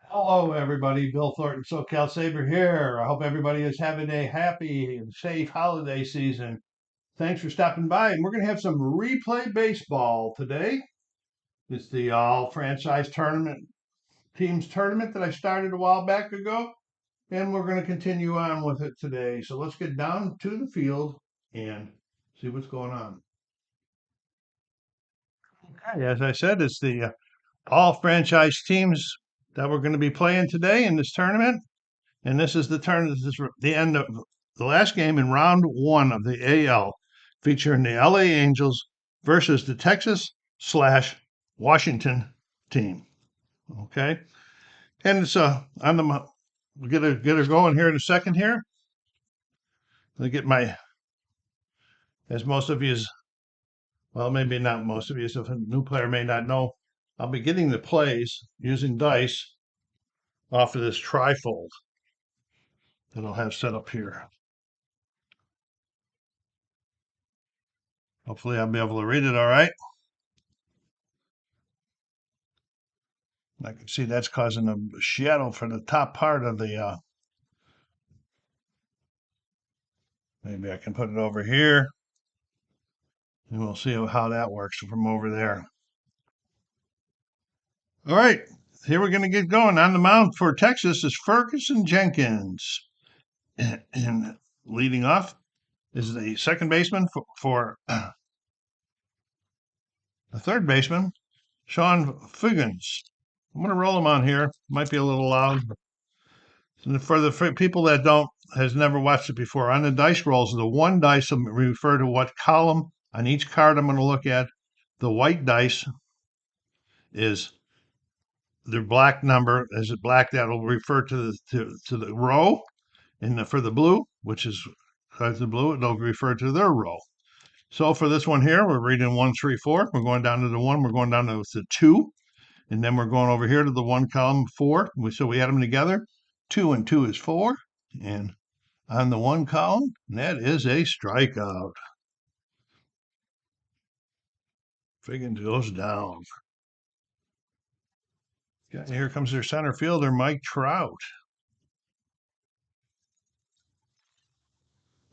Hello, everybody. Bill Thornton, SoCal Saber here. I hope everybody is having a happy and safe holiday season. Thanks for stopping by. And we're going to have some replay baseball today. It's the all franchise tournament teams tournament that I started a while back ago. And we're going to continue on with it today. So let's get down to the field and see what's going on. Okay, as I said, it's the all franchise teams that we're going to be playing today in this tournament. And this is the turn. This is the end of the last game in round one of the AL, featuring the LA Angels versus the Texas/Washington team. Okay, and it's on the. We'll get her going here in a second. Here, let me get my. As most of you, well, maybe not most of you. So if a new player may not know, I'll be getting the plays using dice off of this trifold that I'll have set up here. Hopefully, I'll be able to read it all right. I can see that's causing a shadow for the top part of the, maybe I can put it over here and we'll see how that works from over there. All right, here we're going to get going. On the mound for Texas is Ferguson Jenkins. And leading off is the second baseman for the third baseman, Sean Figgins. I'm going to roll him on here. Might be a little loud. For the people that has never watched it before, on the dice rolls, the one dice will refer to what column on each card I'm going to look at. The white dice is the black number. Is it black? That'll refer to the row, and for the blue, which is the blue, it'll refer to their row. So for this one here, we're reading 1, 3, 4. We're going down to the 1. We're going down to the 2. And then we're going over here to the 1 column 4. So we add them together. 2 and 2 is 4. And on the 1 column, that is a strikeout. Figgins goes down. Here comes their center fielder, Mike Trout.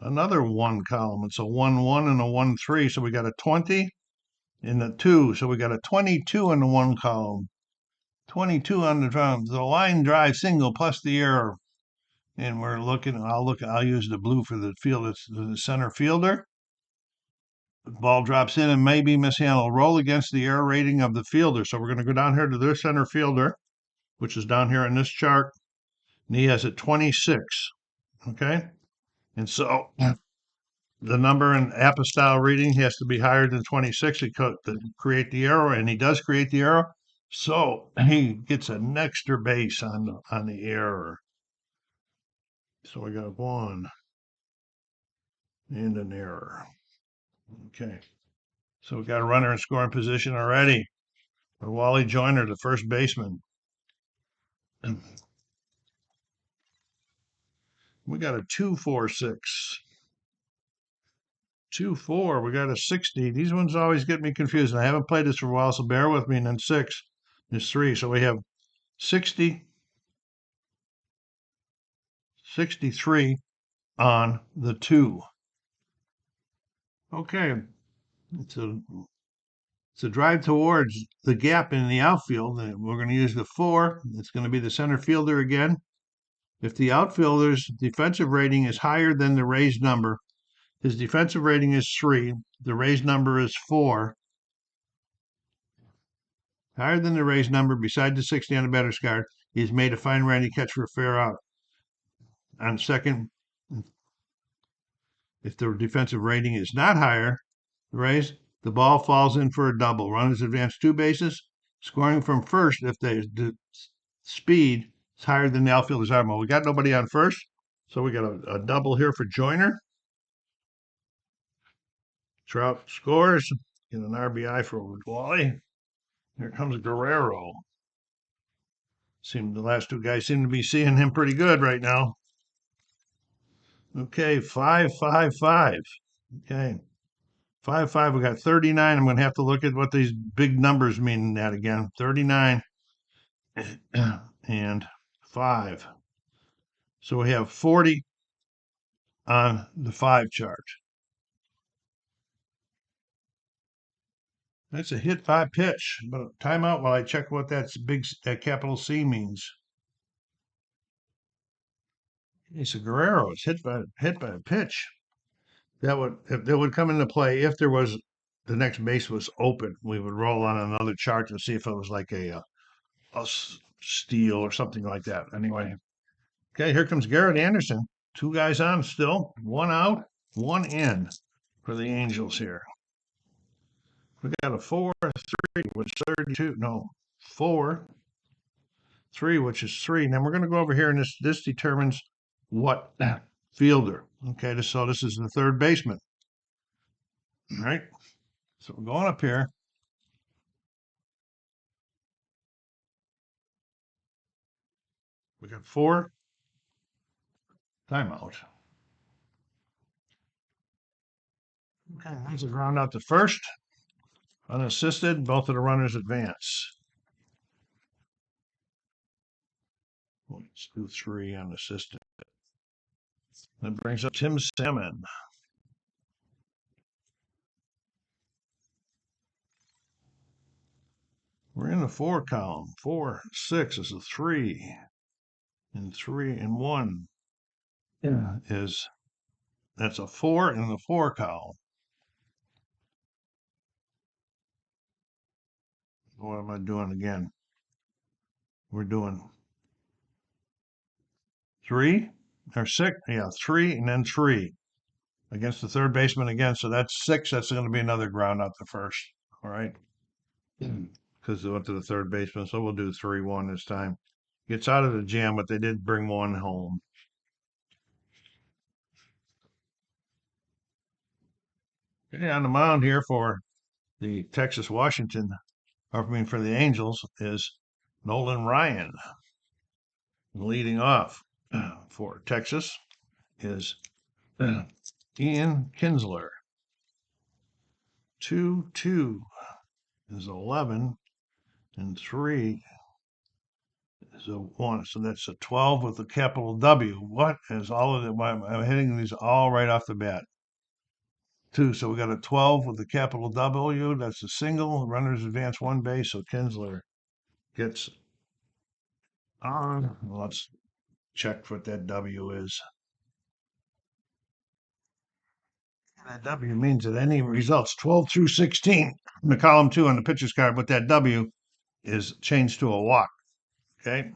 Another 1 column. It's a 1, 1 and a 1, 3. So we got a 20 in the 2. So we got a 22 in the 1 column. 22 on the drum. The line drive single plus the error. And we're looking, I'll use the blue for the field. It's the center fielder. The ball drops in and maybe mishandled. Roll against the error rating of the fielder. So we're going to go down here to their center fielder, which is down here in this chart. And he has a 26. Okay. And so the number in apostille reading has to be higher than 26 to create the error. And he does create the error. So he gets an extra base on the error. So we got 1 and an error. Okay. So we got a runner in scoring position already for Wally Joyner, the first baseman. And we got a 2-4-6. 2-4. We got a 60. These ones always get me confused. I haven't played this for a while, so bear with me. And then 6 is 3. So we have 60, 63 on the 2. Okay. It's a drive towards the gap in the outfield. We're going to use the 4. It's going to be the center fielder again. If the outfielder's defensive rating is higher than the raised number, his defensive rating is 3, the raised number is 4. Higher than the raised number, beside the 60 on the batter's card, he's made a fine randy catch for a fair out. On second, if the defensive rating is not higher, raised, the ball falls in for a double. Runners advance 2 bases, scoring from first if the speed is higher than the outfielder's arm. Well, we got nobody on first, so we got a double here for Joyner. Trout scores, get an RBI for Wally. Here comes Guerrero. The last 2 guys seem to be seeing him pretty good right now. Okay, 5-5-5. Okay, 5-5. We got 39. I'm going to have to look at what these big numbers mean in that again. 39 and 5. So we have 40 on the 5 chart. That's a hit by pitch, but timeout while I check what that capital C means. It's a Guerrero. It's hit by a pitch. That would come into play if there was the next base was open. We would roll on another chart to see if it was like a steal or something like that. Anyway, okay, here comes Garrett Anderson. 2 guys on still, 1 out, 1 in for the Angels here. We got a 4-3, which is 32. No, 4-3, which is 3. And then we're going to go over here, and this determines what fielder. Okay, so this is the third baseman. All right. So we're going up here. We got 4. Timeout. Okay, there's a ground out to first. Unassisted. Both of the runners advance. Let's do 3 unassisted. That brings up Tim Salmon. We're in the 4 column. 4, 6 is a 3. And 3 and 1 that's a 4 in the 4 column. What am I doing again? We're doing 3 or 6. Yeah, 3 and then 3 against the third baseman again. So that's 6. That's going to be another ground out the first. All right. Because they went to the third baseman. So we'll do 3-1 this time. Gets out of the jam, but they did bring 1 home. Okay, on the mound here for the Texas Washington, or I mean for the Angels, is Nolan Ryan. Leading off for Texas is Ian Kinsler. 2-2 is 11, and 3 is a 1. So that's a 12 with a capital W. What is all of them? I'm hitting these all right off the bat. 2. So we got a 12 with a capital W. That's a single. Runners advance 1 base. So Kinsler gets on. Let's check what that W is. That W means that any results 12 through 16 in the column 2 on the pitcher's card, but that W is changed to a walk. Okay.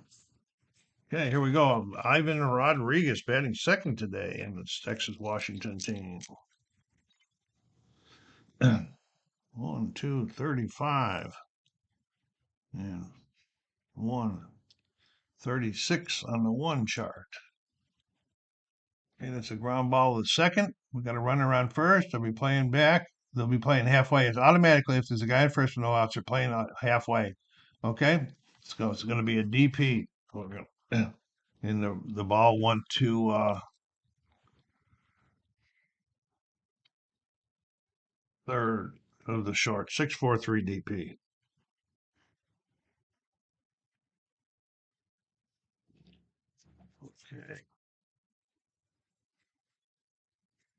Okay, here we go. Ivan Rodriguez batting second today in the Texas Washington team. 1, 2, 35. And 1, 36 on the 1 chart. Okay, that's a ground ball to the second. We got a runner on first. They'll be playing back. They'll be playing halfway. It's automatically, if there's a guy at first with no outs, they're playing halfway. Okay, let's go. It's going to be a DP. And the ball went to third of the short. 6-4-3 DP. Okay.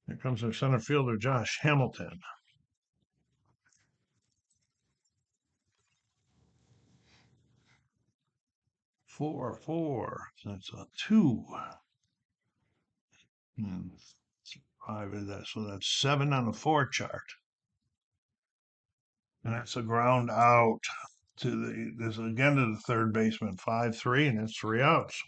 Here comes our center fielder, Josh Hamilton. 4-4. That's a 2. And 5 is that. So that's 7 on the 4 chart. And that's a ground out to this again to the third baseman. 5-3, and it's 3 outs.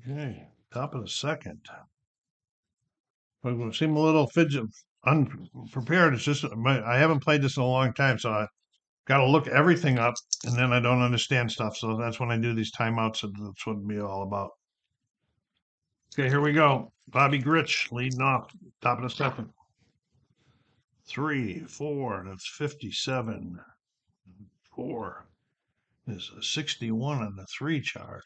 Okay, top of the second. We seem a little unprepared. It's just I haven't played this in a long time, so I got to look everything up, and then I don't understand stuff. So that's when I do these timeouts. That's what it'd be all about. Okay, here we go. Bobby Grich leading off, top of the second. 3-4. That's 57. 4 is a 61 on the 3 chart.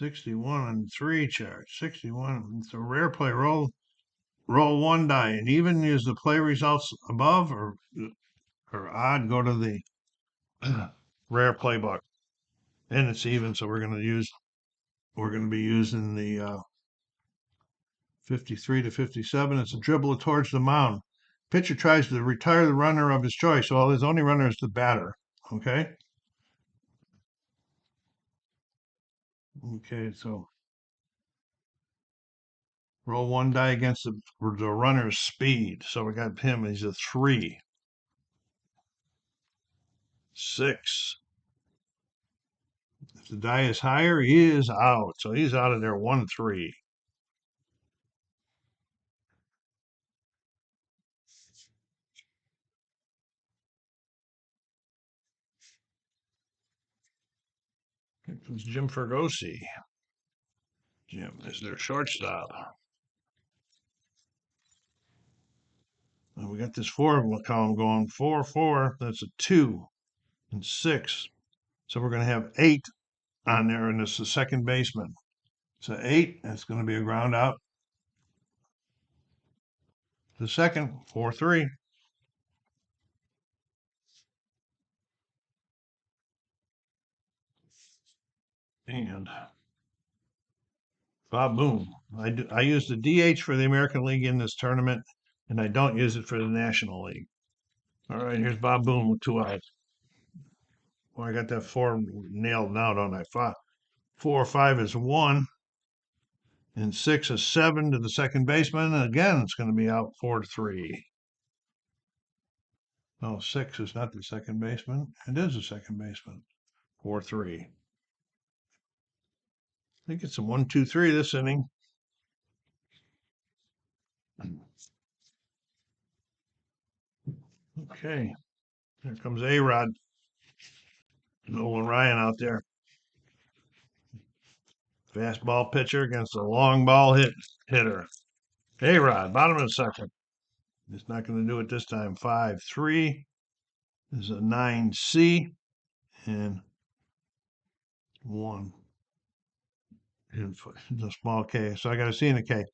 61 on 3 chart. 61. It's a rare play. Roll one die, and even use the play results above or odd. Go to the rare playbook, and it's even. So we're going to be using the 53 to 57. It's a dribbler towards the mound. Pitcher tries to retire the runner of his choice. Well, his only runner is the batter. Okay. Okay. So roll one die against the runner's speed. So we got him. He's a 3. 6. If the die is higher, he is out. So he's out of there 1-3. Here comes Jim Fergosi. Jim is their shortstop. And we got this 4 column going. 4, 4. That's a 2 and 6. So we're going to have 8 on there, and it's the second baseman. So 8, that's going to be a ground out. The second, 4-3. And Bob Boone. I use the DH for the American League in this tournament, and I don't use it for the National League. All right, here's Bob Boone with 2 outs. Well, I got that 4 nailed now, don't I? 4 or 5 is 1, and 6 is 7 to the second baseman. And again, it's going to be out 4-3. No, 6 is not the second baseman. It is the second baseman. 4-3. I think it's a 1-2-3 this inning. Okay. Here comes A-Rod. Nolan Ryan out there. Fastball pitcher against a long ball hitter. A-Rod, bottom of the second. He's not going to do it this time. 5-3 is a 9C and 1 in the small K. So I got a C and a K.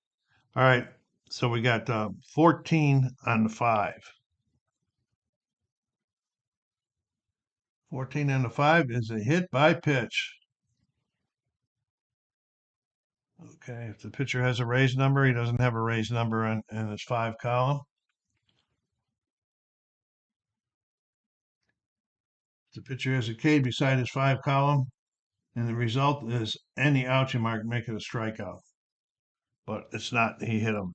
All right. So we got 14 on the 5. 14 on the 5 is a hit by pitch. Okay, if the pitcher has a raised number, he doesn't have a raised number in his 5 column. If the pitcher has a K beside his 5 column, and the result is any out you mark, make it a strikeout. But it's not, he hit him.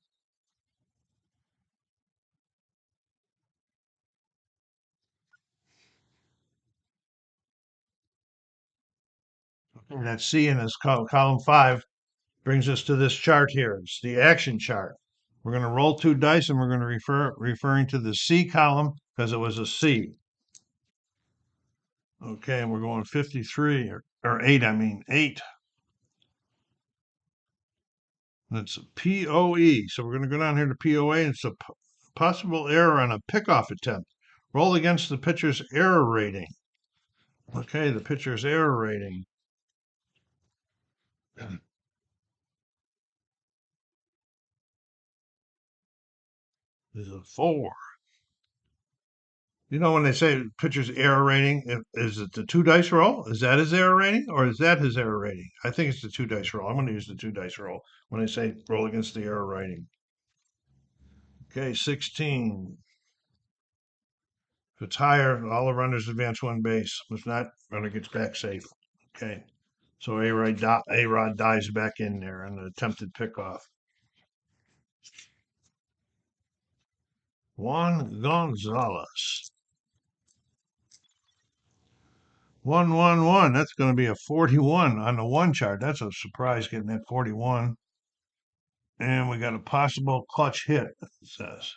And that C in his column 5 brings us to this chart here. It's the action chart. We're going to roll 2 dice, and we're going to referring to the C column because it was a C. Okay, and we're going 53 or 8. I mean 8. That's POE. So we're going to go down here to POA. And it's a possible error on a pickoff attempt. Roll against the pitcher's error rating. Okay, the pitcher's error rating is a 4. You know, when they say pitcher's error rating, is it the 2 dice roll? Is that his error rating, or is that his error rating? I think it's the 2 dice roll. I'm going to use the 2 dice roll when I say roll against the error rating. Okay, 16. If it's higher, all the runners advance 1 base. If not, runner gets back safe. Okay, so A-Rod dives back in there on an attempted pickoff. Juan Gonzalez. 1-1-1. That's going to be a 41 on the 1 chart. That's a surprise getting that 41. And we got a possible clutch hit, it says.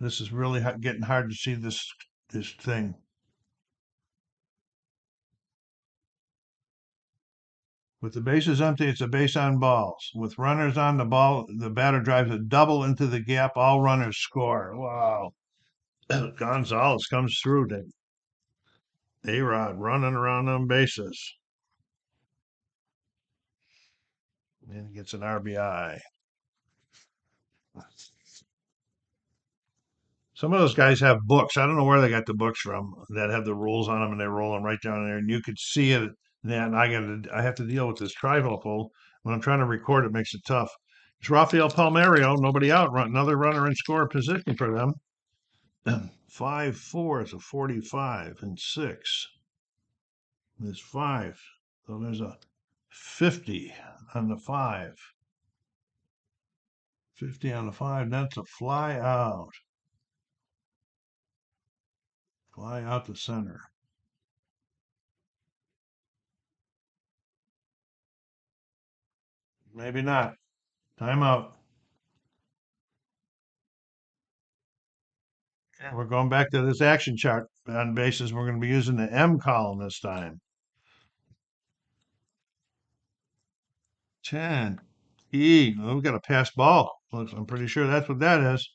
This is really getting hard to see this thing. With the bases empty, it's a base on balls. With runners on the ball, the batter drives a double into the gap. All runners score. Wow. Gonzalez comes through to A-Rod running around them bases. and he gets an RBI. Some of those guys have books. I don't know where they got the books from that have the rules on them, and they roll them right down there, and you could see it. And I have to deal with this trifold when I'm trying to record. It makes it tough. It's Rafael Palmeiro, nobody out, another runner in score position for them. 5-4 is a 45, and 6 is 5. So there's a 50 on the 5. 50 on the 5. That's a fly out. Fly out to center. Maybe not. Timeout. And we're going back to this action chart on basis. We're going to be using the M column this time. 10. E. Well, we got a pass ball. I'm pretty sure that's what that is.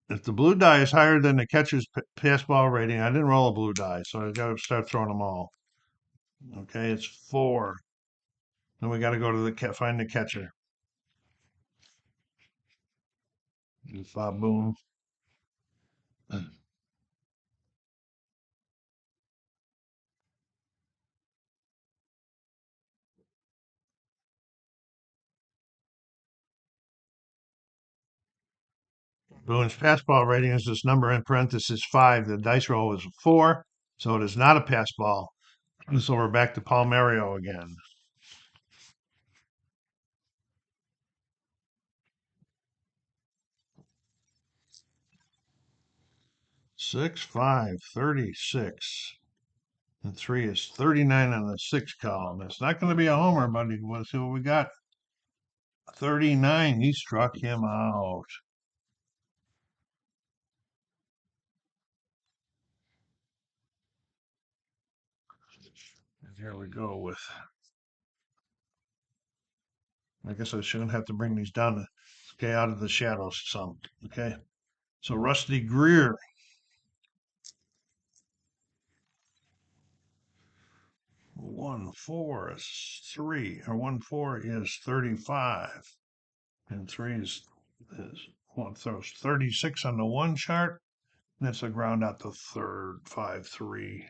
If the blue die is higher than the catcher's pass ball rating, I didn't roll a blue die, so I got to start throwing them all. Okay, it's 4. Then we got to go to the find the catcher. Bob Boone. Boone's pass ball rating is this number in parentheses 5. The dice roll is 4, so it is not a pass ball. So we're back to Palmerio again. 6, 5, 36. And 3 is 39 on the 6 column. It's not going to be a homer, buddy. Let's see what we got. 39. He struck him out. And here we go with. I guess I shouldn't have to bring these down to stay out of the shadows some. Okay. So Rusty Greer. 1-4 is 3, or 1-4 is 35, and 3 is one throws 36 on the 1 chart. That's a ground out the third. 5-3.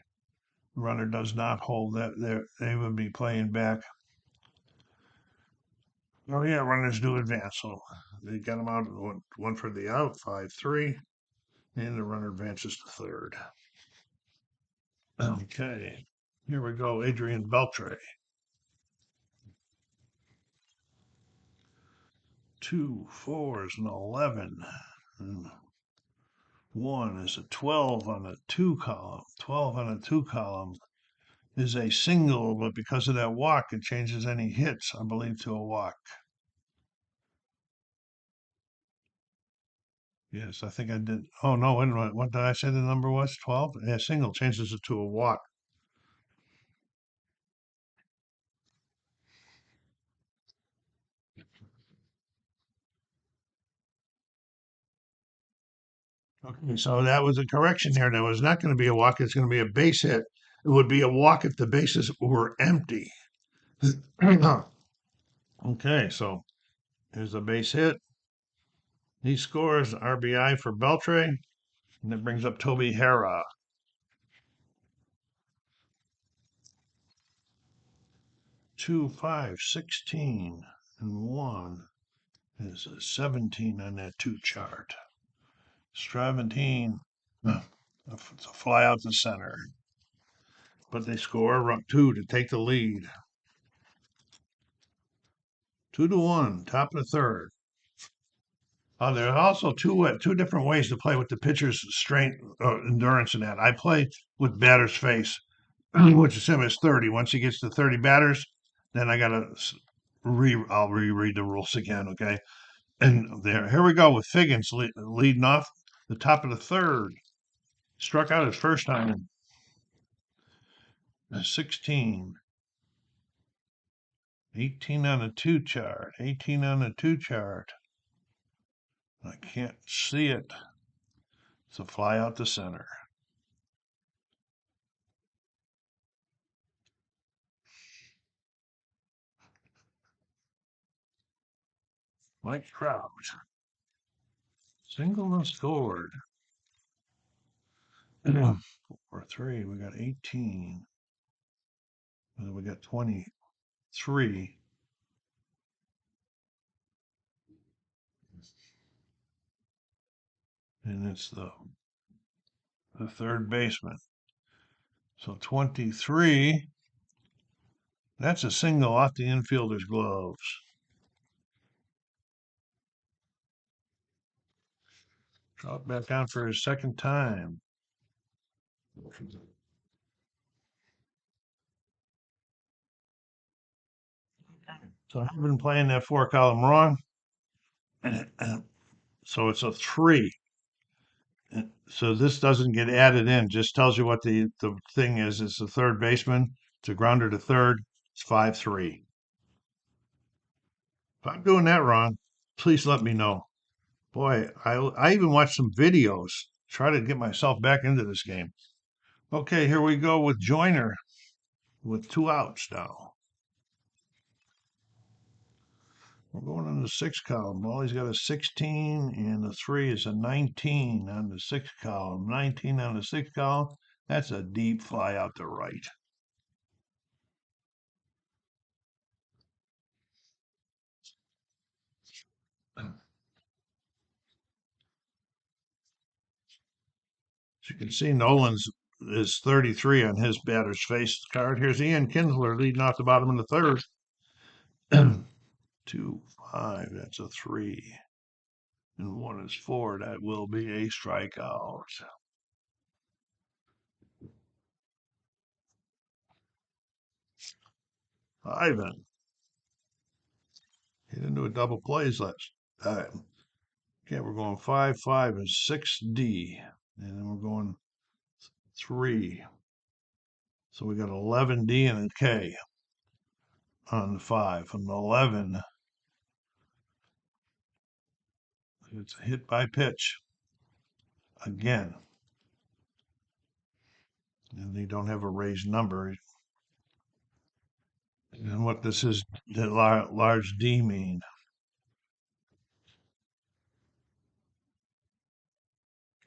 Runner does not hold that. They would be playing back. Oh yeah, runners do advance. So they got them out. One for the out. 5-3, and the runner advances to third. Okay, here we go. Adrian Beltre. 2, 4 is an 11. And 1 is a 12 on the 2 column. 12 on the 2 column is a single, but because of that walk, it changes any hits, I believe, to a walk. Yes, I think I did. Oh, no, wait a minute. What did I say the number was? 12? Yeah, single changes it to a walk. Okay, so that was a correction there. There was not going to be a walk. It's going to be a base hit. It would be a walk if the bases were empty. Okay, so here's a base hit. He scores RBI for Beltre, and that brings up Toby Hara. 2, 5, 16, and 1 is a 17 on that 2 chart. 17, it's a fly out the center. But they score 2 to take the lead. 2-1, top of the third. There are also two different ways to play with the pitcher's strength, endurance, and that. I play with batter's face, which is same as 30. Once he gets to 30 batters, then I gotta I'll reread the rules again. Okay, and here we go with Figgins leading off the top of the third. Struck out his first time. 16. 18 on the 2 chart. 18 on the 2 chart. I can't see it. It's a fly out the center. Mike Trout. Single and scored. 4-3. We got 18. We got 23. And it's the third baseman. So 23. That's a single off the infielder's gloves. Trout back on for his second time. So I've been playing that 4 column wrong. So it's a 3. So this doesn't get added in, just tells you what the thing is. It's the third baseman. It's a grounder to third. It's 5-3. If I'm doing that wrong, please let me know. Boy, I even watched some videos, try to get myself back into this game. Okay, here we go with Joyner with 2 outs now. We're going on the 6 column. Well, he's got a 16 and the 3 is a 19 on the 6 column. 19 on the 6 column. That's a deep fly out to right. As you can see, Nolan's is 33 on his batter's face card. Here's Ian Kinsler leading off the bottom of the third. 2, 5, that's a 3. And 1 is 4. That will be a strikeout. Ivan. He didn't do a double plays last time. Okay, we're going 5, 5, and 6D. And then we're going 3. So we got 11D and a K on the 5. And 11, it's a hit by pitch again. And they don't have a raised number. And what this is, the large D mean?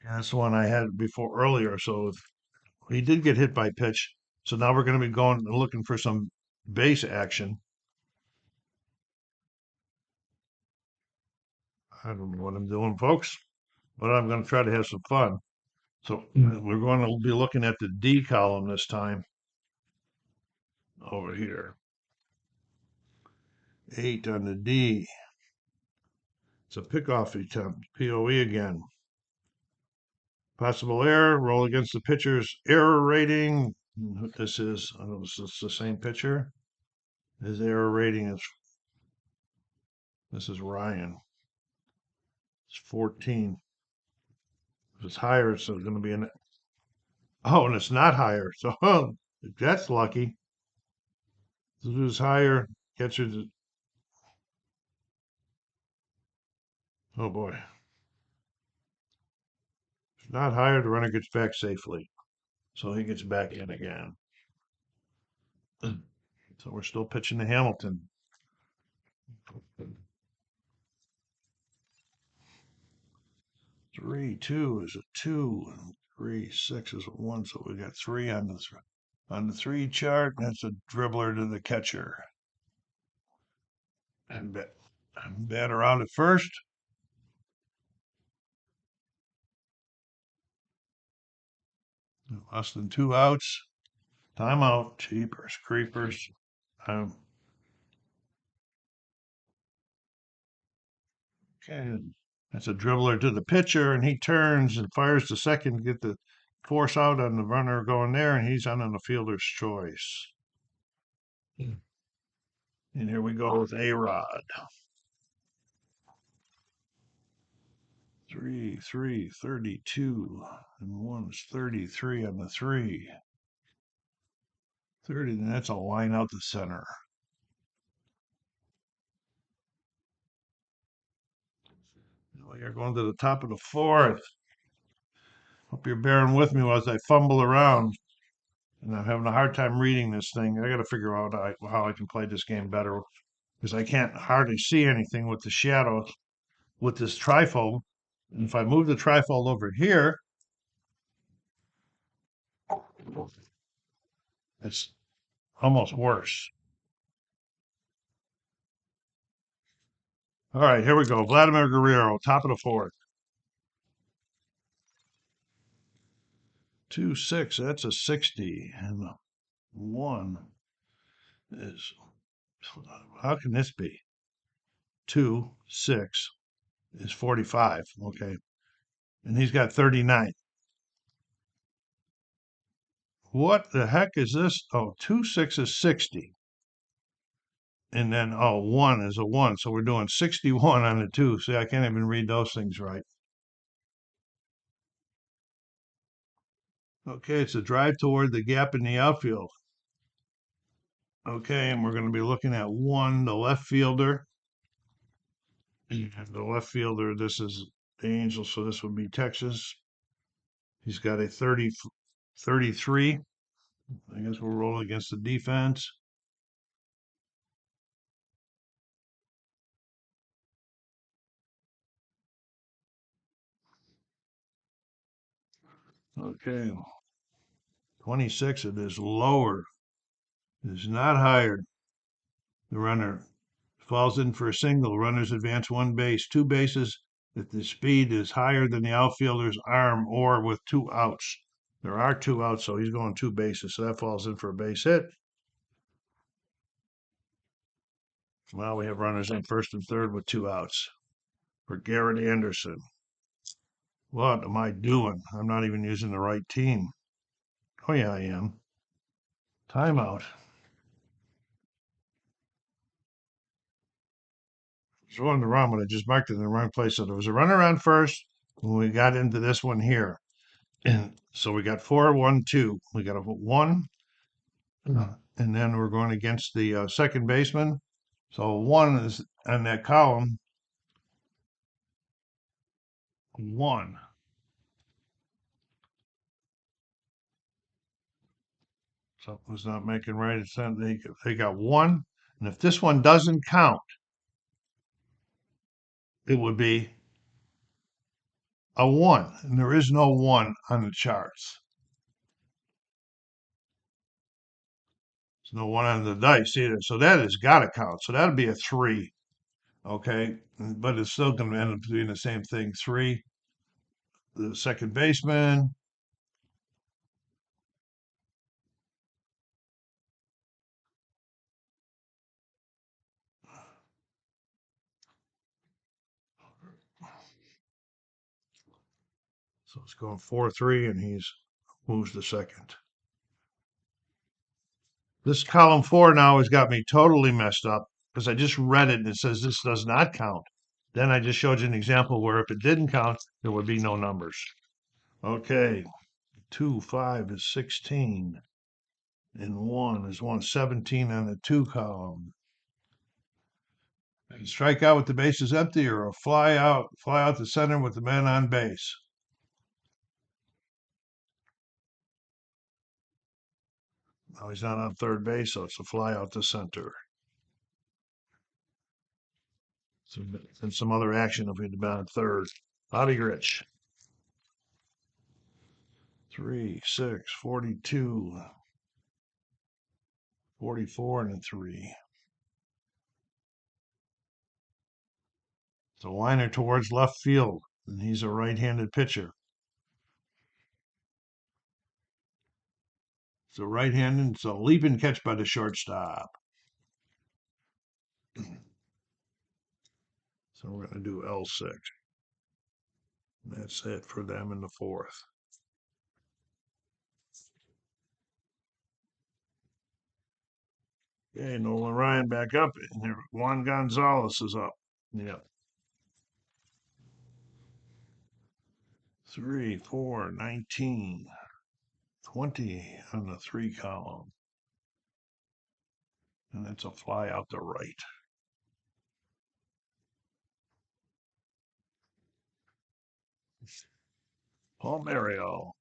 And that's the one I had before earlier. So he did get hit by pitch. So now we're going to be going and looking for some base action. I don't know what I'm doing, folks, but I'm going to try to have some fun. So we're going to be looking at the D column this time over here. 8 on the D. It's a pickoff attempt, POE again. Possible error, roll against the pitcher's error rating. What this is, I don't know if this is the same pitcher. His error rating is, this is Ryan. It's 14. If it's higher, it's going to be an, oh, and it's not higher. So that's lucky. If it's higher, catcher, oh boy. If it's not higher, the runner gets back safely. So he gets back in again. So we're still pitching to Hamilton. 3, 2 is a 2, and 3, 6 is a 1. So we got 3 on the 3 chart. That's a dribbler to the catcher. And batter out at first. Less than 2 outs. Timeout. Cheapers, creepers. Okay. That's a dribbler to the pitcher, and he turns and fires the second to get the force out on the runner going there, and he's on the fielder's choice. And here we go with A-Rod. 3, 3, 32, and 1's 33 on the 3. 30, and that's a line out the center. We are going to the top of the 4th. Hope you're bearing with me as I fumble around. And I'm having a hard time reading this thing. I got to figure out how I can play this game better. because I can't hardly see anything with the shadow with this trifold. And if I move the trifold over here, it's almost worse. All right, here we go. Vladimir Guerrero, top of the fourth. 2-6, that's a 60. And the one is, how can this be? 2-6 is 45. Okay. And he's got 39. What the heck is this? Oh, 2-6 is 60. And then, oh, 1 is a 1. So we're doing 61 on the 2. See, I can't even read those things right. Okay, it's a drive toward the gap in the outfield. Okay, and we're going to be looking at 1, the left fielder. And the left fielder, this is the Angels, so this would be Texas. He's got a 33. I guess we'll roll against the defense. Okay, 26, it is lower. It is not higher. The runner falls in for a single. Runners advance 1 base, 2 bases if the speed is higher than the outfielder's arm or with 2 outs. There are 2 outs, so he's going 2 bases. So that falls in for a base hit. Well, we have runners in first and third with 2 outs for Garrett Anderson. What am I doing? I'm not even using the right team. Oh, yeah, I am. Timeout. It's going the wrong one. I just marked it in the wrong place. So there was a runner on first when we got into this one here. And so we got 4-1-2. We got a 1, and then we're going against the second baseman. So 1 is on that column. 1. Something's not making right. It's they got 1, and if this one doesn't count, it would be a 1, and there is no 1 on the charts. There's no 1 on the dice either. So that has got to count. So that'd be a 3. Okay, but it's still going to end up being the same thing. 3, the second baseman. So it's going 4-3, and he's moves the second. This column 4 now has got me totally messed up because I just read it and it says this does not count. Then I just showed you an example where if it didn't count, there would be no numbers. Okay, 2, 5 is 16, and 1 is 117 on the 2 column. And strike out with the bases empty or a fly out the center with the man on base. Now he's not on third base, so it's a fly out to center. And some other action if he'd been on third. Bobby Rich. 3, 6, 42, 44, and a 3. It's a liner towards left field, and he's a right-handed pitcher. It's a right-handed, it's a leap and catch by the shortstop. So we're going to do L6. That's it for them in the fourth. Okay, Nolan Ryan back up, and here Juan Gonzalez is up. Yeah. 3, 4, 19, 20 on the 3 column. And that's a fly out to right. Paul Mario.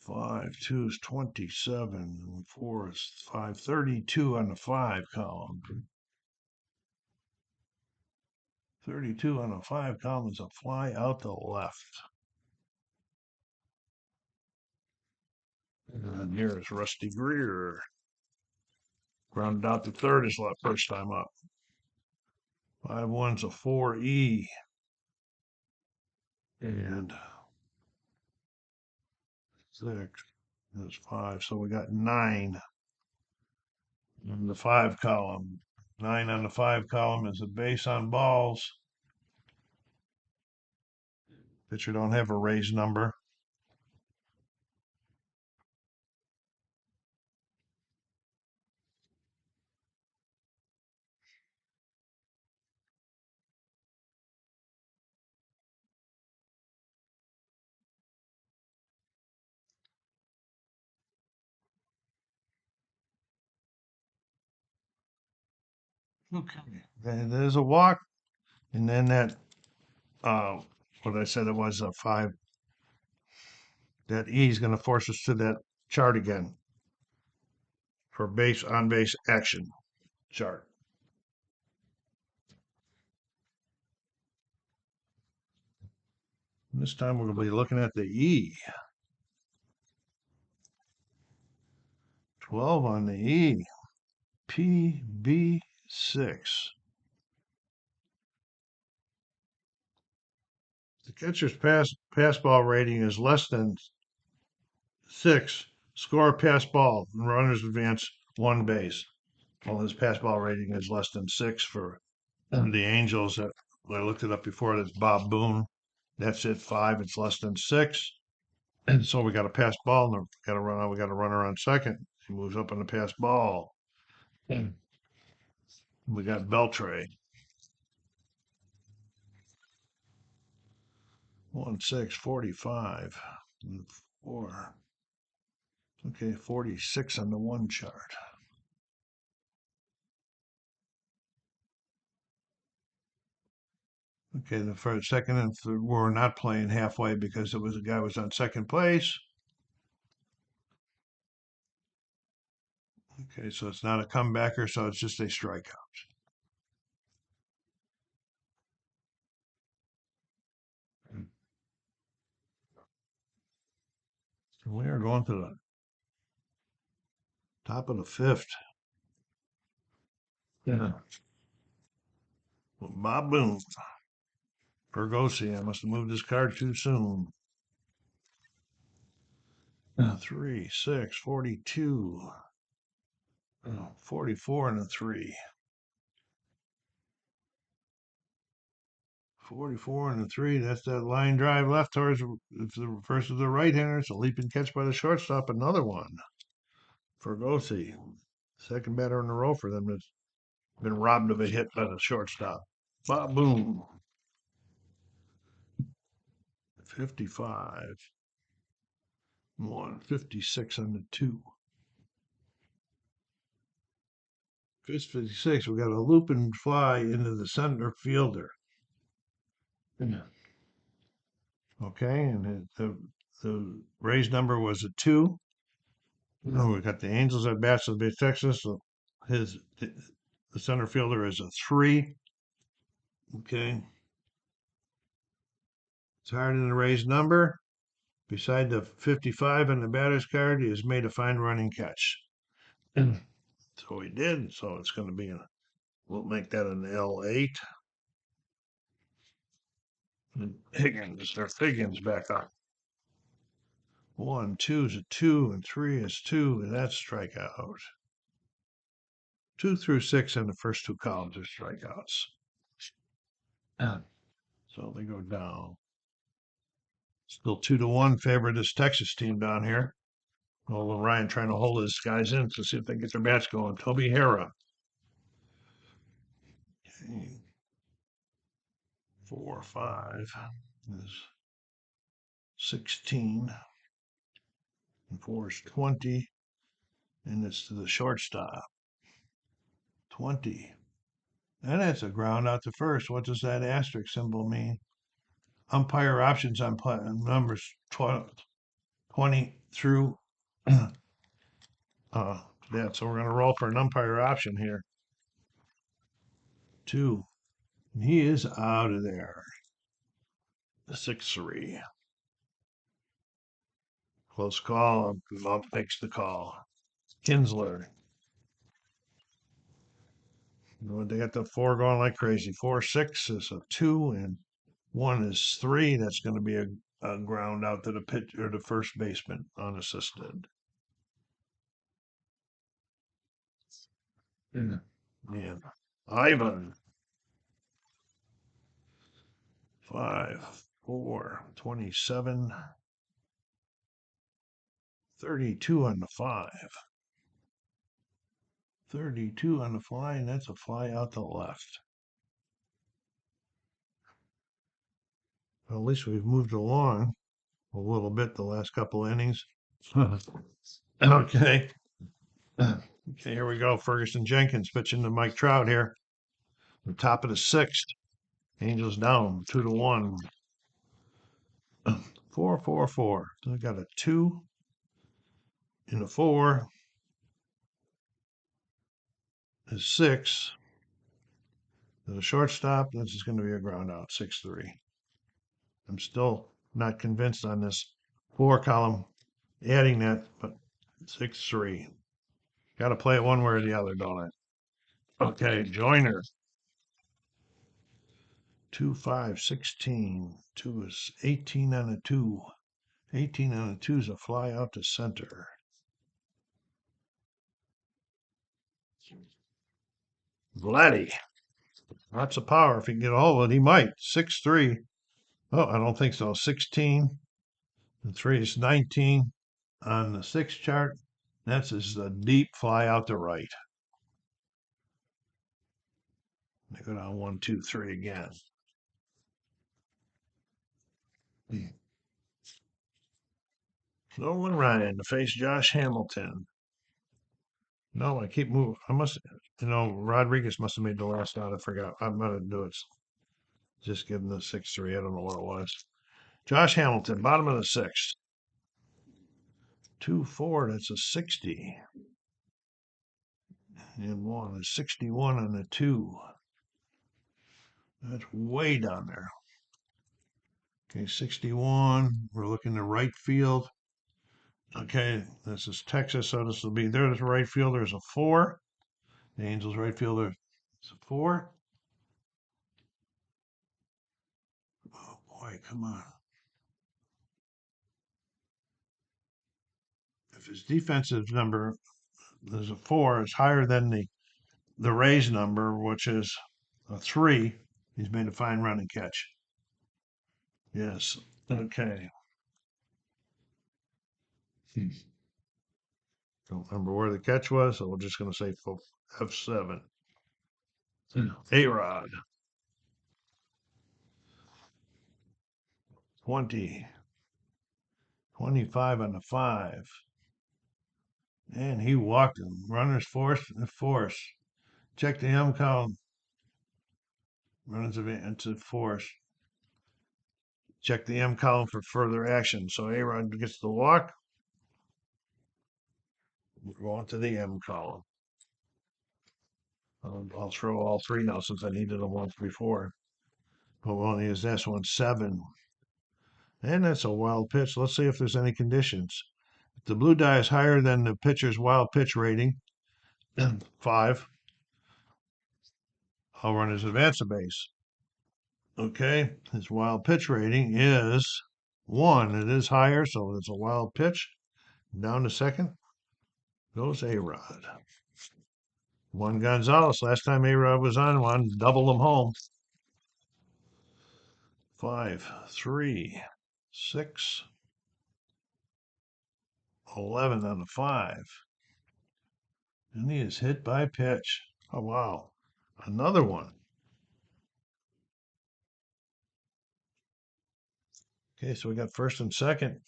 5, 2 is 27, and 4 is 5, 32 on the 5 column. 32 on the 5 column is a fly out the left. And here's Rusty Greer. Grounded out to third is left first time up. 5-1's a 4E. And 6 is 5. So we got 9 in the 5 column. 9 on the 5 column is a base on balls. Pitcher don't have a raised number. Okay. And there's a walk. And then that, what I said it was a 5. That E is going to force us to that chart again for base on base action chart. And this time we're going to be looking at the E. 12 on the E. PB6. The catcher's pass ball rating is less than 6. Score a pass ball. Runners advance 1 base. Well, his pass ball rating is less than 6 for the Angels. I looked it up before. That's Bob Boone. That's it. 5. It's less than 6. And so we got a pass ball, and we got to run on. We got a runner on second. He moves up on the pass ball. We got Beltray. 1, 6, 45, and 4. Okay, 46 on the 1 chart. Okay, the first, second, and third were not playing halfway because it was a guy was on second place. Okay, so it's not a comebacker, so it's just a strikeout. We are going to the top of the 5th. Yeah. Well, Bob Boone. Pergosi, I must have moved this card too soon. 3, 6, 42. 44 and a 3. 44 and a 3. That's that line drive left towards the first of the right hander. It's a leaping catch by the shortstop. Another one for Gossi. Second batter in a row for them that's been robbed of a hit by the shortstop. Bob Boone. 55. 1. 56 on the 2. 56. We got a looping fly into the center fielder. Okay, and the Rays number was a 2. Oh, we got the Angels at bats of Texas. So the center fielder is a 3. Okay. It's hard in the Rays number. Beside the 55 on the batter's card, he has made a fine running catch. So he did. So it's going to be we'll make that an L8. And Higgins back up. 1, 2 is a 2, and 3 is 2, and that's strikeout. 2 through 6 in the first 2 columns are strikeouts. So they go down. Still 2-1 favor this Texas team down here. Nolan Ryan trying to hold his guys in to see if they can get their bats going. Toby Hara. 4, 5 is 16. And 4 is 20. And it's to the shortstop. 20. And that's a ground out to first. What does that asterisk symbol mean? Umpire options on numbers 12, 20 through that. So we're going to roll for an umpire option here. 2. He is out of there. 6-3. Close call. Ump takes the call. Kinsler. They got the 4 going like crazy. 4-6 is a 2, and 1 is 3. That's going to be a ground out to the pitch or the first baseman unassisted. Yeah. Man. Ivan. 5, 4, 27, 32 on the 5. 32 on the fly, and that's a fly out the left. Well, at least we've moved along a little bit the last couple innings. Okay. Okay, here we go. Ferguson Jenkins pitching to Mike Trout here. The top of the 6th. Angels down 2-1. 4-4-4. So I got a 2 and a 4. A 6. There's a shortstop. This is going to be a ground out. 6-3. I'm still not convinced on this 4 column adding that, but 6-3. Got to play it one way or the other, don't I? Okay, Joyner. 2-5-16. 2 is 18 on a 2. 18 on a 2 is a fly out to center. Vladdy. Lots of power. If he can get a hold of it, he might. 6-3. Oh, I don't think so. 16. And 3 is 19 on the 6 chart. That's his deep fly out to right. They go down 1, 2, 3 again. Nolan Ryan to face Josh Hamilton. No, I keep moving. I must, Rodriguez must have made the last out. I forgot. I'm going to do it. Just give him the 6-3. I don't know what it was. Josh Hamilton, bottom of the 6th. 2-4. That's a 60. And 1 is 61 on the 2. That's way down there. Okay, 61. We're looking to right field. Okay, this is Texas, so this will be there's a right fielder. There's a 4. The Angels right fielder is a 4. Oh boy, come on. If his defensive number there's a 4, it's higher than the Rays number, which is a 3. He's made a fine run and catch. Yes. Okay. Don't remember where the catch was, so we're just going to say F7. A-Rod. 20. 25 on the 5. And he walked him. Runners forced and force. Check the M column. Runners into force. Check the M column for further action. So A-Rod gets the walk. We're going to the M column. I'll throw all 3 now since I needed them once before. But we'll only use this one, 7. And that's a wild pitch. Let's see if there's any conditions. If the blue die is higher than the pitcher's wild pitch rating, 5, I'll run his advance to base. Okay, his wild pitch rating is 1. It is higher, so it's a wild pitch. Down to second goes A-Rod. Juan Gonzalez. Last time A-Rod was on one, double them home. 5, 3, 6, 11 on the 5. And he is hit by pitch. Oh, wow. Another one. Okay, so we got first and second.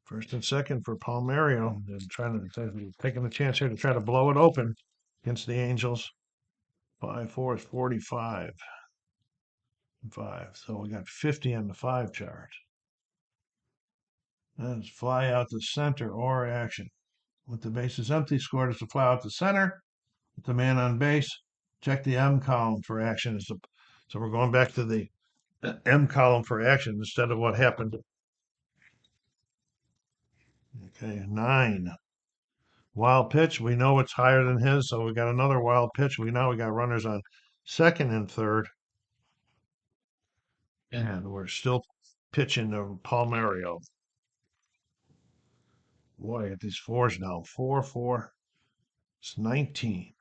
First and second for Palmerio. They're taking the chance here to try to blow it open against the Angels. 5, 4 is 45. 5. So we got 50 on the 5 chart. That's fly out to center or action. With the bases empty, scored is to fly out to center. With the man on base, check the M column for action. So we're going back to the M column for action instead of what happened. Okay, 9. Wild pitch. We know it's higher than his, so we got another wild pitch. We got runners on second and third. And we're still pitching to Palmario. Boy, at these fours now. 4, 4. It's 19.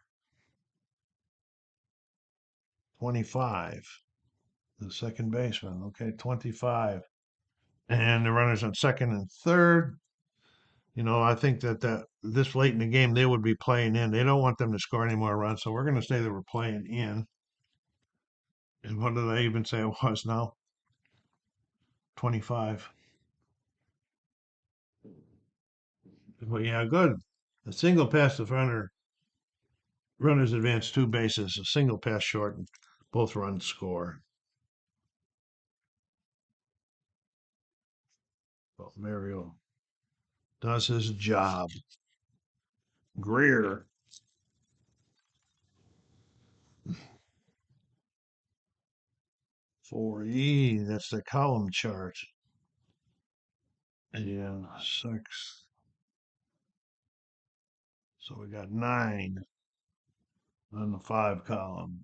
25. The second baseman. Okay, 25. And the runners on second and third. I think that this late in the game they would be playing in. They don't want them to score any more runs, so we're going to say that we're playing in. And what did I even say it was now? 25. Well, yeah, good. A single pass to runners advance 2 bases. A single pass short, and both runs score. Well, Mario does his job. Greer. For that's the column chart. And 6. So we got 9 on the 5 column.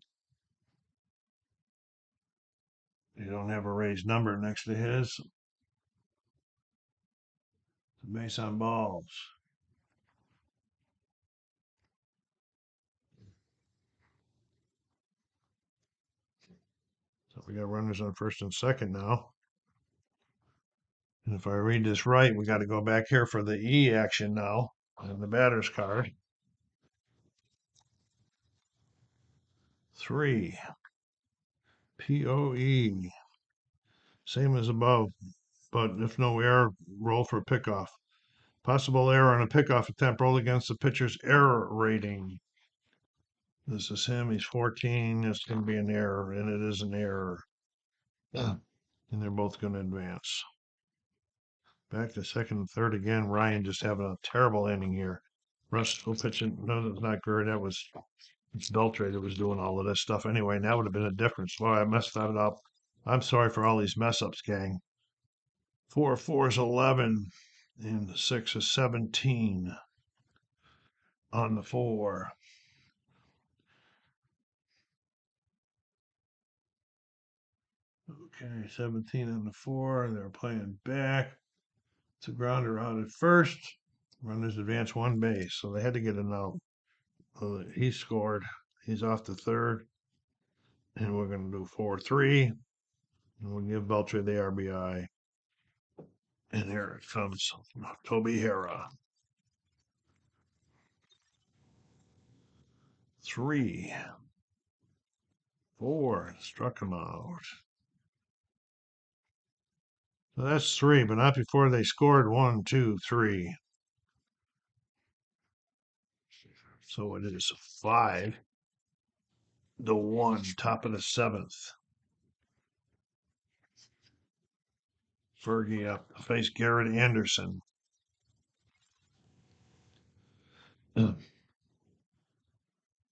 You don't have a raised number next to his. Base on balls. So we got runners on first and second now. And if I read this right, we got to go back here for the E action now on the batter's card. 3. POE. Same as above, but if no error, roll for pickoff. Possible error on a pickoff attempt, roll against the pitcher's error rating. This is him. He's 14. It's going to be an error, and it is an error. And they're both going to advance. Back to second and third again. Ryan just having a terrible inning here. Russell pitching. No, that's not good. It's Beltre that was doing all of this stuff anyway, and that would have been a difference. Well, I messed that up. I'm sorry for all these mess ups, gang. 4, 4 is 11, and 6 is 17 on the 4. Okay, 17 on the 4. They're playing back. It's a grounder out at first. Runners advance 1 base, so they had to get an out. He scored. He's off the third. And we're going to do 4-3. And we'll give Beltre the RBI. And here it comes. Toby Hara. 3. 4. Struck him out. So that's 3, but not before they scored 1, 2, 3. So it is 5 to 1, top of the 7th. Fergie up to face Garrett Anderson.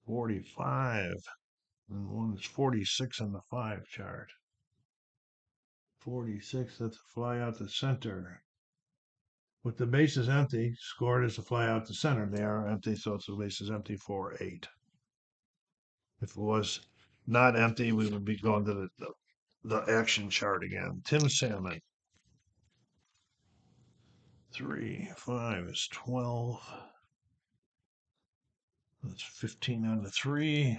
45. And one is 46 on the 5 chart. 46, that's a fly out the center. With the bases empty, scored is a fly out the center. They are empty, so it's the bases empty for 8. If it was not empty, we would be going to the action chart again. Tim Salmon. 3, 5 is 12. That's 15 on the 3.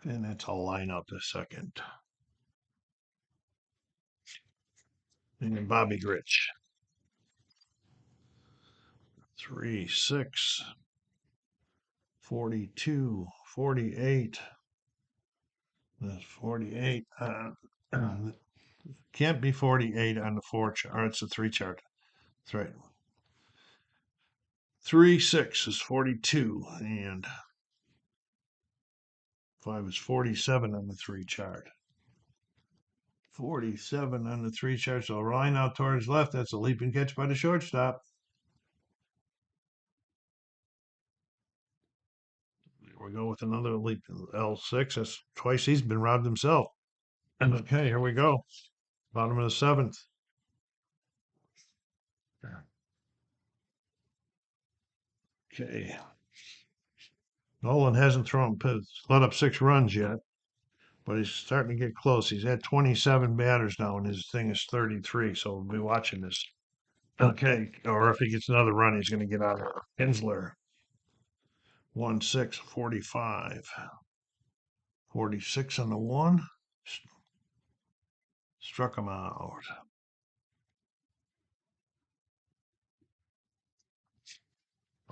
And that's a lineup the second. And then Bobby Grich. 3, 6, 42, 48. That's 48. Can't be 48 on the 4 chart. Or it's a 3 chart. That's right. 3, 6 is 42. And 5 is 47 on the 3 chart. 47 on the 3 chart. So line out towards left. That's a leap and catch by the shortstop. Here we go with another leap. L6. That's twice he's been robbed himself. Okay, here we go. Bottom of the 7th. Okay. Nolan hasn't let up 6 runs yet, but he's starting to get close. He's at 27 batters now, and his thing is 33. So we'll be watching this. Okay, or if he gets another run, he's going to get out of Hensler. 1-6, 45. 46 on the 1. Struck him out.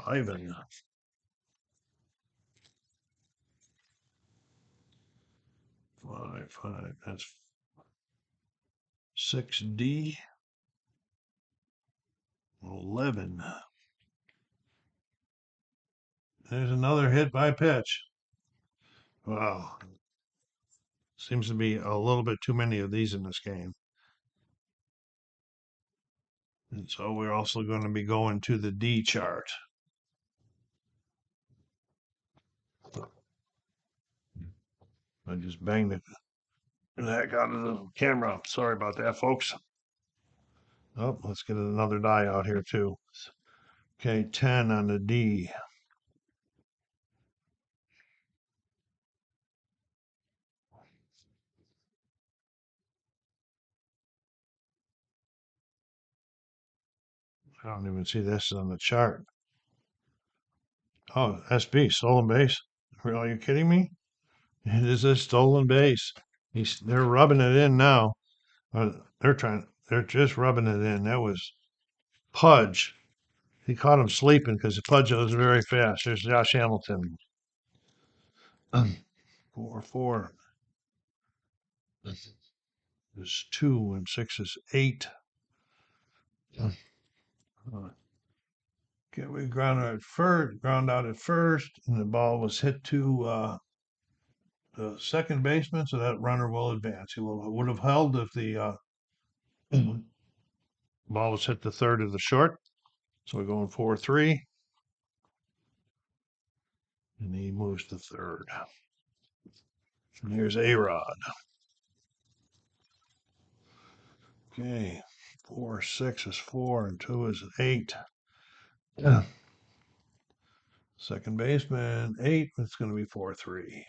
Ivan. 5. That's 6D. 11. There's another hit by pitch. Wow. Seems to be a little bit too many of these in this game. And so we're also going to be going to the D chart. I just banged the heck out of the camera. Sorry about that, folks. Oh, let's get another die out here, too. Okay, 10 on the D. I don't even see this on the chart. Oh, SB, stolen base. Are you kidding me? It is a stolen base. They're rubbing it in now. They're just rubbing it in. That was Pudge. He caught him sleeping because Pudge was very fast. There's Josh Hamilton. 4. Is 2 and 6 is 8. Okay, we ground out at first, and the ball was hit to the second baseman, so that runner will advance. He would have held if the ball was hit to third of the short. So we're going 4-3. And he moves to third. And here's A-Rod. Okay. 4-6 is 4 and 2 is 8. Yeah. Second baseman, 8. It's going to be 4-3.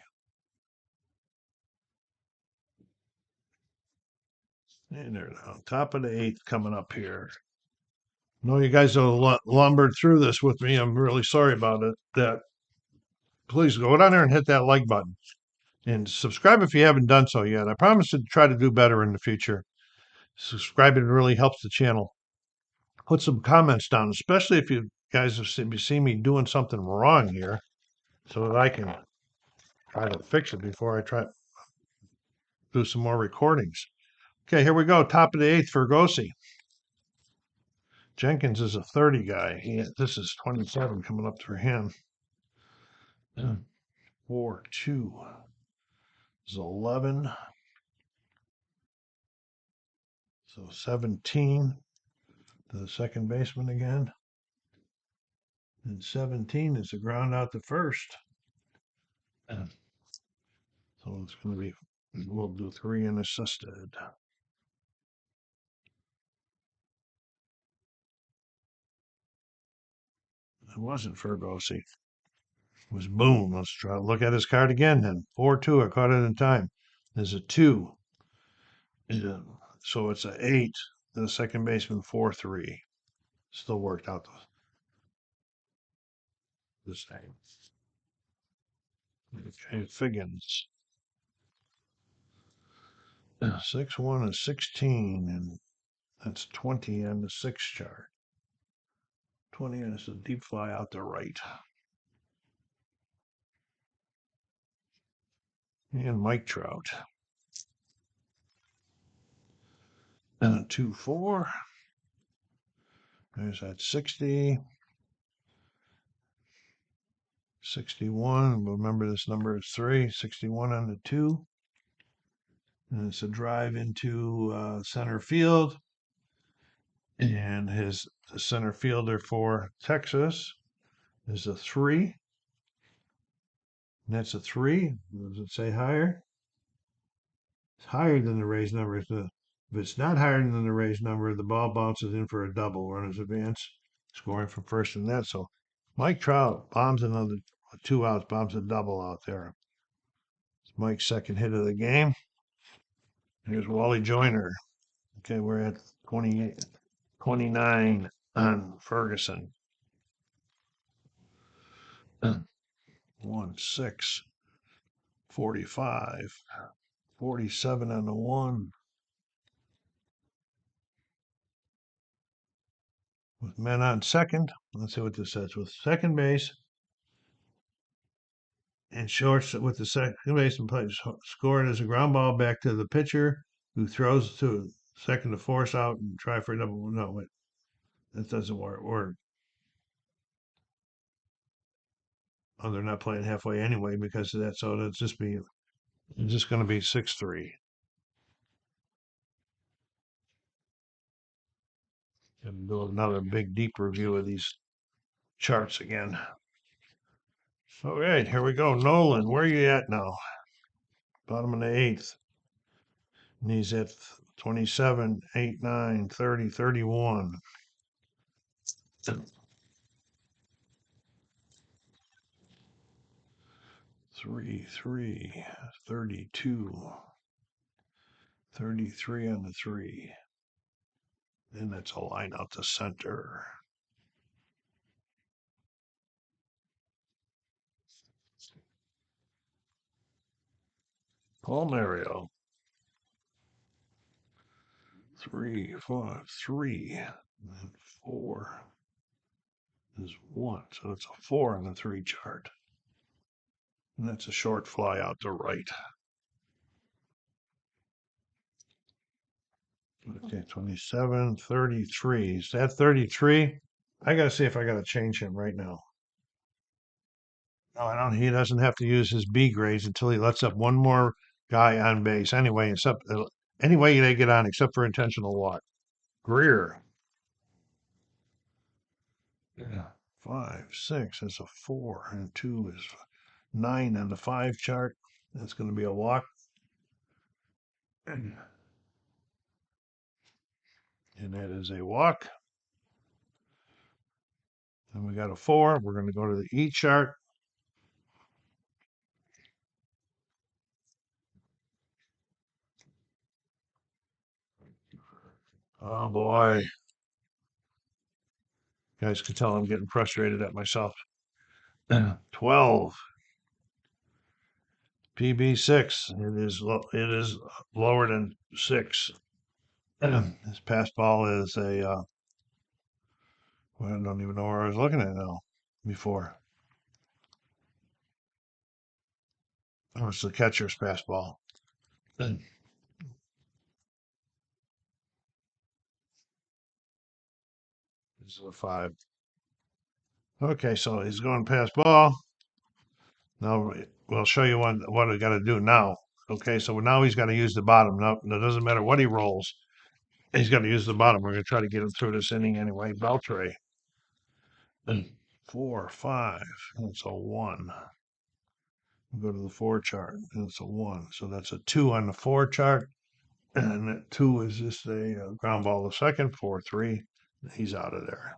And they're now top of the 8th coming up here. No, you guys have lumbered through this with me. I'm really sorry about it. Please go down there and hit that like button and subscribe if you haven't done so yet. I promise to try to do better in the future. Subscribing really helps the channel. Put some comments down, especially if you guys have seen me doing something wrong here, so that I can try to fix it before I try to do some more recordings. Okay, here we go. Top of the 8th for Gossi. Jenkins is a 30 guy. This is 27 coming up for him. 4-2 is 11. So 17 to the second baseman again. And 17 is a ground out to first. So it's going to be, we'll do 3 unassisted. It wasn't Fergosi. It was Boone. Let's try to look at his card again then. 4-2. I caught it in time. There's a 2. So it's an 8. The second baseman 4-3. Still worked out the same. Okay, Figgins. 6-1 is 16, and that's 20 on the 6 chart. 20 and it's a deep fly out to right. And Mike Trout. 2-4. There's that 60. 61. Remember this number is 3. 61 on the 2. And it's a drive into center field. And his center fielder for Texas is a 3. And that's a 3. Does it say higher? It's higher than the raised number. If it's not higher than the raised number, the ball bounces in for a double. Runners advance, scoring from first and net. So Mike Trout bombs another 2 outs, bombs a double out there. It's Mike's second hit of the game. Here's Wally Joyner. Okay, we're at 28, 29 on Ferguson. 1, 6, 45, 47 on the 1. With men on second, let's see what this says. With second base and shorts with the second baseman plays scored as a ground ball back to the pitcher who throws to second to force out and try for a double. No, wait, that doesn't work. Oh, they're not playing halfway anyway because of that. So it's just going to be 6-3. And do another big deep review of these charts again. All right, here we go. Nolan, where are you at now? Bottom of the 8th. And he's at 27, 8, 9, 30, 31. 3, 3, 32, 33 on the 3. And that's a line out to center. Paul Mario. 3, 5, 3, and 4 is 1. So it's a 4 on the 3 chart. And that's a short fly out to right. Okay, 27, 33. Is that 33? I got to see if I got to change him right now. No, I don't. He doesn't have to use his B grades until he lets up one more guy on base. Anyway, anyway they get on, except for intentional walk. Greer. Yeah. 5, 6. That's a 4, and 2 is 9 on the 5 chart. That's going to be a walk. And that is a walk. And we got a 4. We're going to go to the E chart. Oh boy. You guys can tell I'm getting frustrated at myself. 12. PB6. It is lower than 6. This pass ball is well, I don't even know where I was looking at now before. Oh, it's the catcher's pass ball. This is a 5. Okay, so he's going pass ball. Now we'll show you what I got to do now. Okay, so now he's got to use the bottom. No, it doesn't matter what he rolls. He's got to use the bottom. We're going to try to get him through this inning anyway. Beltre. 4, 5. That's a 1. Go to the 4 chart. And it's a 1. So that's a 2 on the 4 chart. And that 2 is just a ground ball to second. 4, 3. He's out of there.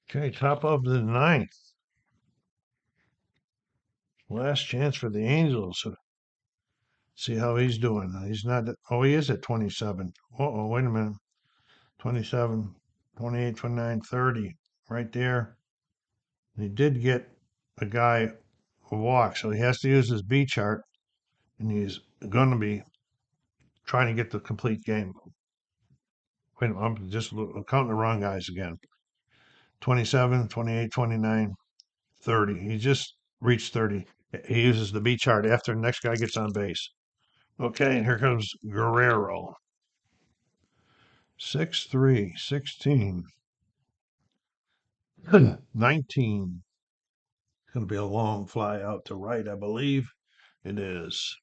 Okay, top of the 9th. Last chance for the Angels. See how he's doing. He's not. Oh, he is at 27. Oh, wait a minute. 27, 28, 29, 30. Right there. He did get a guy a walk, so he has to use his B chart, and he's going to be trying to get the complete game. Wait, I'm just counting the wrong guys again. 27, 28, 29, 30. He just reached 30. He uses the B chart after the next guy gets on base. Okay, and here comes Guerrero. 6-3, 16, 19. It's going to be a long fly out to right, I believe. It is.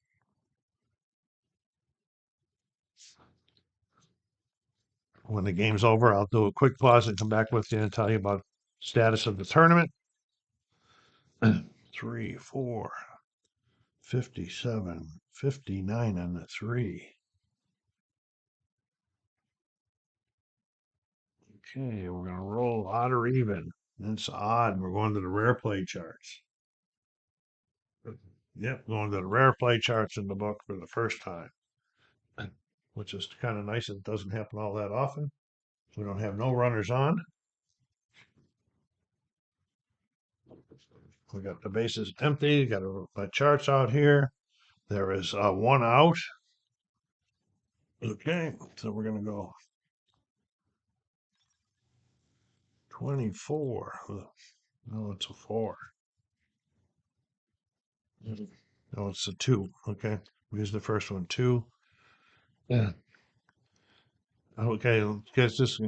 When the game's over, I'll do a quick pause and come back with you and tell you about status of the tournament. 3, 4, 57, 59 on the 3. Okay, we're going to roll odd or even. It's odd. We're going to the rare play charts. Yep, going to the rare play charts in the book for the first time, which is kind of nice. It doesn't happen all that often. We don't have no runners on. We got the bases empty. Got a charts out here. There is one out. Okay, so we're going to go 24. No, it's a 4. No, it's a 2. Okay, here's the first one, 2. Yeah. Okay, guess this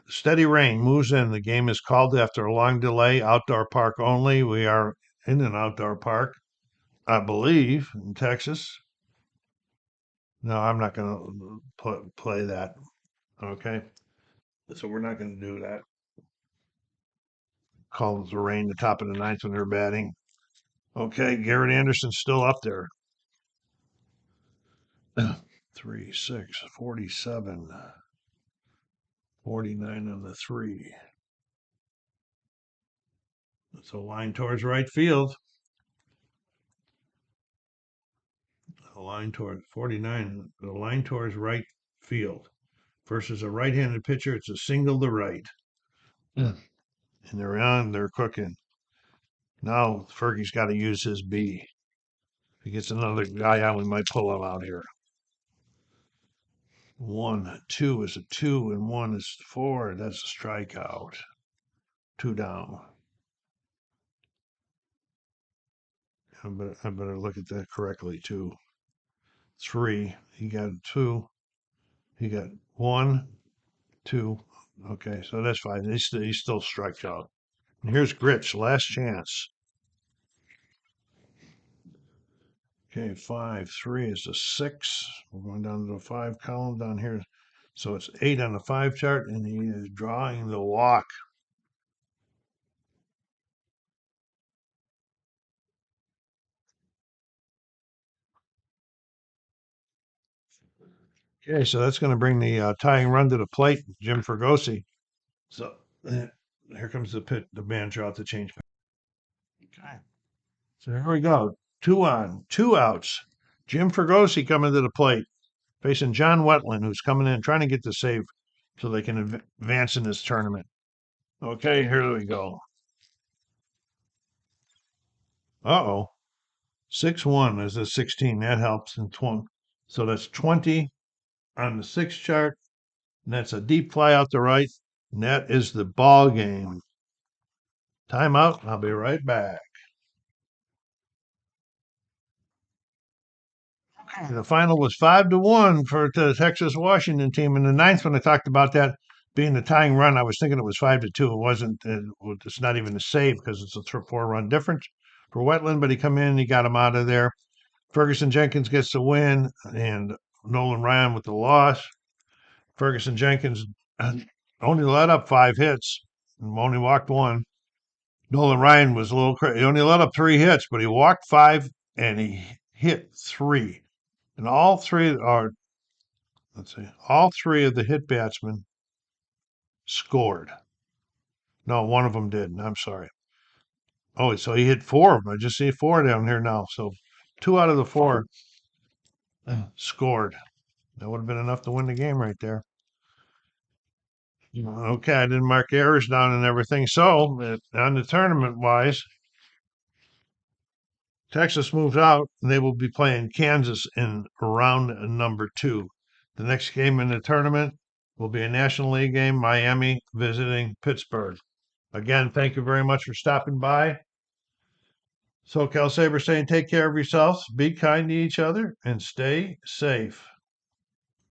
steady rain moves in. The game is called after a long delay. Outdoor park only. We are in an outdoor park, I believe, in Texas. No, I'm not going to play that. Okay, so we're not going to do that. Calls the rain the top of the ninth when they're batting. Okay, Garrett Anderson's still up there. 3, 6, 47, 49 on the 3. It's a line towards right field. A line towards 49, the line towards right field. Versus a right-handed pitcher, it's a single to right. And they're cooking. Now Fergie's got to use his B. If he gets another guy out, we might pull him out here. 1, 2 is a 2, and 1 is 4. That's a strikeout. 2 down. I better look at that correctly too. 3. He got 2. He got 1, 2. Okay, so that's fine. He's still striked out. And here's Gritch, last chance. Okay, 5, 3 is a 6. We're going down to the 5 column down here. So it's 8 on the 5 chart, and he is drawing the walk. Okay, so that's going to bring the tying run to the plate, Jim Fregosi. So here comes the manager out to change. Okay. So here we go. 2 on, 2 outs. Jim Fregosi coming to the plate, facing John Wetland, who's coming in trying to get the save so they can advance in this tournament. Okay, here we go. Uh-oh. 6-1 is a 16. That helps. And 20. So that's 20 on the 6 chart. And that's a deep fly out to right. And that is the ball game. Timeout. I'll be right back. The final was 5-1 for the Texas Washington team. In the ninth, when I talked about that being the tying run, I was thinking it was 5-2. It wasn't. It's not even a save because it's a 4-run difference for Wetland. But he come in, and he got him out of there. Ferguson Jenkins gets the win, and Nolan Ryan with the loss. Ferguson Jenkins only let up 5 hits and only walked 1. Nolan Ryan was a little crazy. He only let up 3 hits, but he walked 5 and he hit 3. And all 3 are, all 3 of the hit batsmen scored. No, one of them didn't. I'm sorry. Oh, so he hit 4 of them. I just see 4 down here now. So 2 out of the 4 scored. That would have been enough to win the game right there. Okay, I didn't mark errors down and everything. So on the tournament wise, Texas moves out and they will be playing Kansas in round number 2. The next game in the tournament will be a National League game, Miami visiting Pittsburgh. Again, thank you very much for stopping by. SoCal Saber saying take care of yourselves, be kind to each other, and stay safe.